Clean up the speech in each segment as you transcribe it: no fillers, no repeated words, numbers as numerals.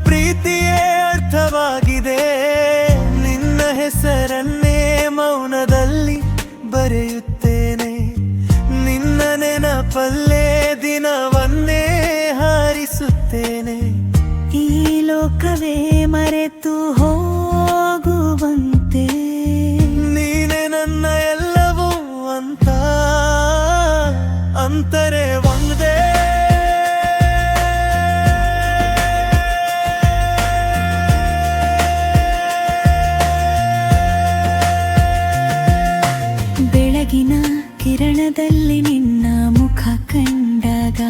ಪ್ರೀತಿಯೇ ಅರ್ಥವಾಗಿದೆ. ನಿನ್ನ ಹೆಸರನ್ನೇ ಮೌನದಲ್ಲಿ ಬರೆಯುತ್ತೇನೆ. ನಿನ್ನ ನೆನಪಲ್ಲೇ ದಿನವನ್ನೇ ಹಾರಿಸುತ್ತೇನೆ. ಈ ಲೋಕವೇ ಮರೆತು ಹೋಗುವಂತೆ ನೀನೆ ನನ್ನ ಎಲ್ಲವೂ ಅಂತ ಅಂತರೆ ಒಂದೇ. ಬೆಳಗಿನ ಕಿರಣದಲ್ಲಿ ನಿನ್ನ ಮುಖ ಕಂಡಾಗ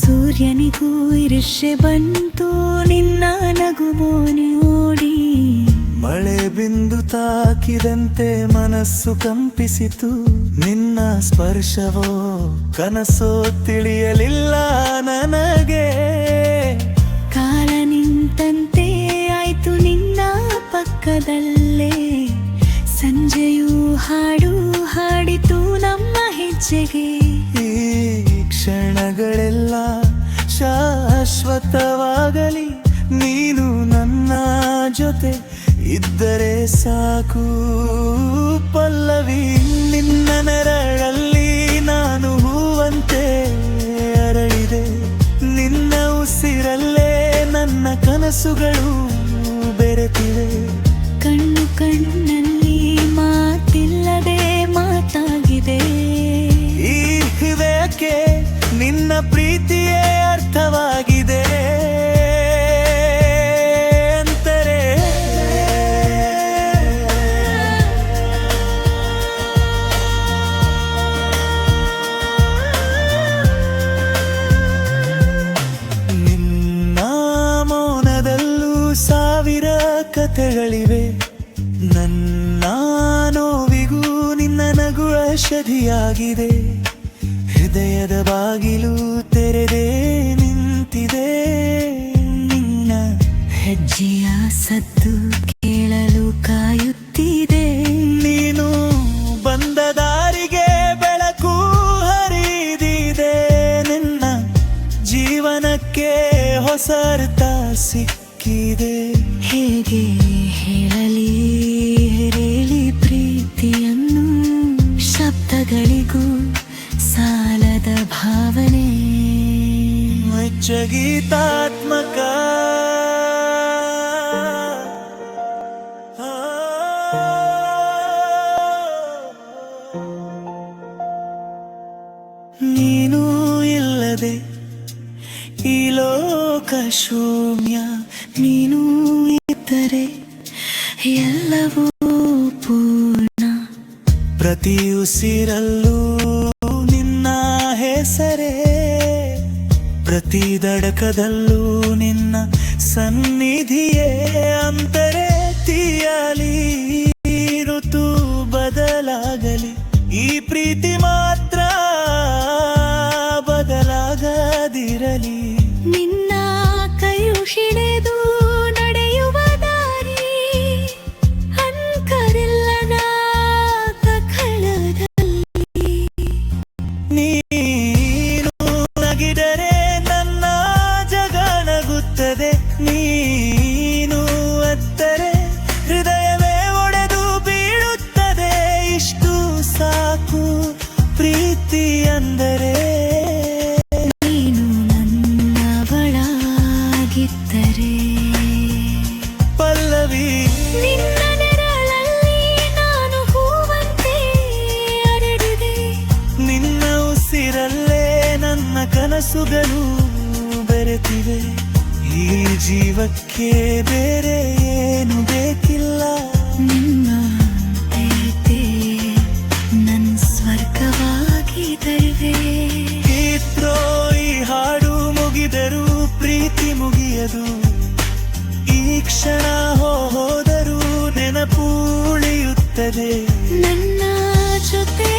ಸೂರ್ಯನಿಗೂ ಈರ್ಷ್ಯೆ ಬಂತು ನಿನ್ನ ನಗು ನೋಡಿ. ಮಳೆ ಬಿಂದು ತಾಕಿದಂತೆ ಮನಸ್ಸು ಕಂಪಿಸಿತು. ನಿನ್ನ ಸ್ಪರ್ಶವೋ ಕನಸೋ ತಿಳಿಯಲಿಲ್ಲ ನನಗೆ. ಕಾಲ ನಿಂತಂತೆ ಆಯ್ತು ನಿನ್ನ ಪಕ್ಕದಲ್ಲೇ. ಸಂಜೆಯೂ ಹಾಡು ಹಾಡಿತು ನಮ್ಮ ಹೆಜ್ಜೆಗೆ. ಈ ಕ್ಷಣಗಳೆಲ್ಲ ಶಾಶ್ವತವಾಗಲಿ. ನೀನು ನನ್ನ ಜೊತೆ ಇದ್ದರೆ ಸಾಕು ಪಲ್ಲವಿ. ನಿನ್ನ ನೆರಳಲ್ಲಿ ನಾನು ಹೂವಂತೆ ಅರಳಿದೆ. ನಿನ್ನ ಉಸಿರಲ್ಲೇ ನನ್ನ ಕನಸುಗಳು ಬೆರೆತಿವೆ. ಕಣ್ಣು ಕಣ್ಣಲ್ಲಿ ಮಾತಿಲ್ಲದೆ ಮಾತಾಗಿದೆ. ಈ ಹೃದಯಕ್ಕೆ ನಿನ್ನ ಪ್ರೀತಿಯೇ ಅರ್ಥವಾಗಿದೆ ಅಂತಾರೆ. ನಿನ್ನ ಮೌನದಲ್ಲೂ ಸಾವಿರ ಕಥೆಗಳಿವೆ. ನನ್ನ ನೋವಿಗೂ ನಿನ್ನ ನಗು ಔಷಧಿಯಾಗಿದೆ. ಹೃದಯದ ಬಾಗಿಲು ತೆರೆದೇ ನಿಂತಿದೆ. ನಿನ್ನ ಹೆಜ್ಜೆಯ ಸದ್ದು ಕೇಳಲು ಕಾಯುತ್ತಿದೆ. ನೀನು ಬಂದ ದಾರಿಗೆ ಬೆಳಕು ಹರಿದಿದೆ. ನಿನ್ನ ಜೀವನಕ್ಕೆ ಹೊಸ ಅರ್ಥ ಸಿಕ್ಕಿದೆ. ಹೇಗೆ ಹೇಳಲಿ ಹೇಳಿ ಪ್ರೀತಿಯನ್ನು, ಶಬ್ದಗಳಿಗೂ ಸಾಲದ ಭಾವನೆ. ಗೀತಾತ್ಮಕ ನೀನು ಇಲ್ಲದೆ ಈ ಲೋಕ ಶೂನ್ಯ. ನೀನು ಇದ್ದರೆ ಎಲ್ಲವೂ ಪೂರ್ಣ. ಪ್ರತಿ ಉಸಿರಲ್ಲೂ ನಿನ್ನ ಹೆಸರೇ. ಪ್ರತಿ ದಡಕದಲ್ಲೂ ನಿನ್ನ ಸನ್ನಿಧಿಯೇ. ಅಂತಾರೆ ತೀಯಲಿ ಋತು ಬದಲಾಗಲಿ, ಈ ಪ್ರೀತಿ ಮಾತ್ರ ಬದಲಾಗದಿರಲಿ. ನಿನ್ನ ಕೈಯು ಹಿಡಿದು ನಡೆಯುವ ದಾರಿ ಅಂಕರಿಲ್ಲದ ಕಥಳದಲ್ಲಿ. ನೀನು ನಗಿದರೆ ನನ್ನ ಜಗ ನಗುತ್ತದೆ. ನೀನು ಅತ್ತರೆ ಹೃದಯವೇ ಒಡೆದು ಬೀಳುತ್ತದೆ. ಇಷ್ಟು ಸಾಕು ಪ್ರೀತಿ ಅಂದರೆ. ನೀನು ನನ್ನವಳಾಗಿದ್ದರೆ ಪಲ್ಲವಿ. ನಿನ್ನ ನೆರಳಲ್ಲಿ ನಾನು ಹೂವಂತೆ ಅರಳಿದೆ. ನಿನ್ನ ಉಸಿರಲ್ಲೇ ನನ್ನ ಕನಸುಗಳು ಬೆರೆತಿವೆ. ಈ ಜೀವಕ್ಕೆ ಬೇರೆ ಏನು ಬೇಕಿಲ್ಲ. ನಿನ್ನ ಪ್ರೀತಿ ನನ್ನ ಸ್ವರ್ಗವಾಗಿದೆವೆ. ಗೀತ್ರೋ ಈ ಹಾಡು ಮುಗಿದರೂ ಪ್ರೀತಿ ಮುಗಿಯದು. ಈ ಕ್ಷಣ ಹೋದರೂ ನೆನಪು ಉಳಿಯುತ್ತದೆ. ನನ್ನ ಜೊತೆ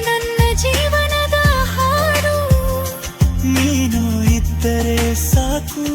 ನನ್ನ ಜೀವನದ ಹಾಡು. ನೀನು ಇದ್ದರೆ ಸಾಕು.